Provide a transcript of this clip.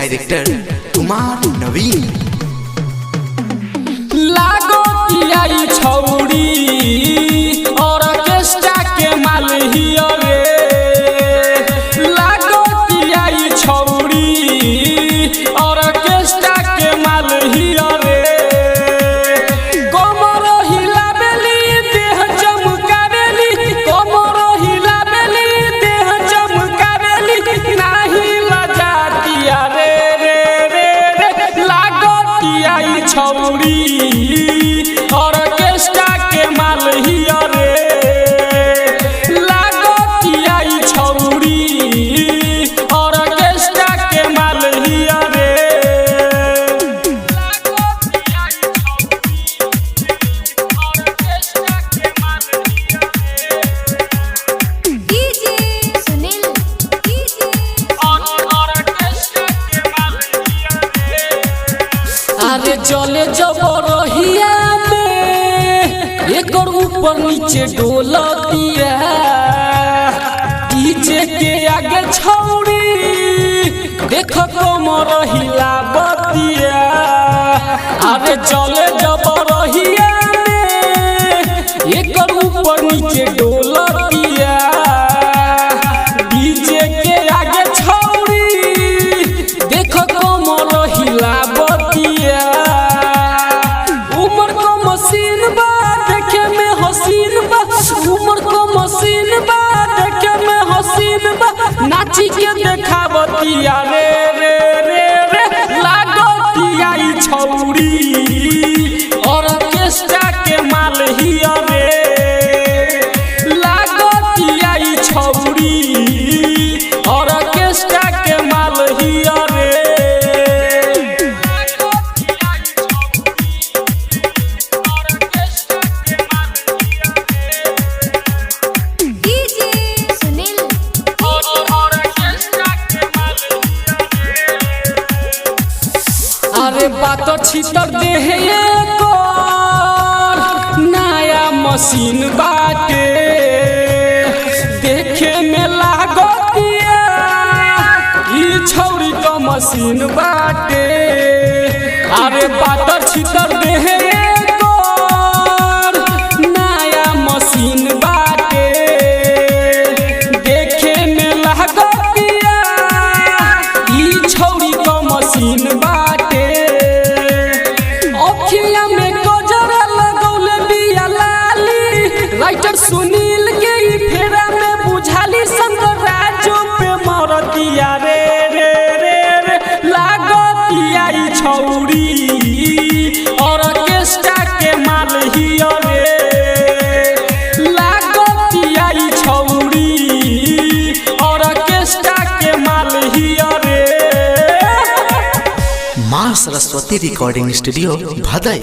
Director Kumar नवीन। लागो आई छौड़ी orchestra के माल हियो रे, लागो आई छौड़ी ऑर्केस्ट्रा के माल हियो रे। कमर हिलावेली देह चमकावेली, कमर हिलावेली देह चमकावेली, नाही लजातिया रे रे रे रे। लागो आई छौड़ी ऑर्केस्ट्रा के माल हियो रे, लागो आई छौड़ी ऑर्केस्ट्रा के माल हियो रे। डीजे सुनील अरे चले जब रहिया में एकर ऊपर नीचे डोलतिया, डीजे के आगे छौड़ी देख कमर हिलावतिया। अरे चले जब रहिया में एकर ऊपर नीचे डोलतिया, डीजे के आगे छौड़ी देख कमर हिलावतिया। उमर को मशीन बा देखे में हसीन बा, उमर को मशीन बा देखे में हसीन बा, नाची के देखावतिया रे रे रे रे। लागतिया ई छौड़ी ऑर्केस्ट्रा के माल हियो रे, लागतिया ई छौड़ी ऑर्केस्ट्रा के माल हियो रे। डीजे सुनील अरे बात छितर देहे एकर नया मशीन बाटे, देखे में लागतिया ई छौड़ी का मशीन बाटे। अरे बात छितर देहे एकर नया मशीन बाटे, देखे में लागतिया ई छौड़ी का मशीन बाटे। अखिया में गजरा लगौले बिया लाली, राइटर सुनील के ई फेरा में बुझाली, शंकर राजो पे मरतिया रे रे रे रे। लागतिया ई छौड़ी ऑर्केस्ट्रा के माल हियो रे, लागतिया ई छौड़ी ऑर्केस्ट्रा के माल हियो रे। माँ सरस्वती रिकॉर्डिंग स्टूडियो भदई।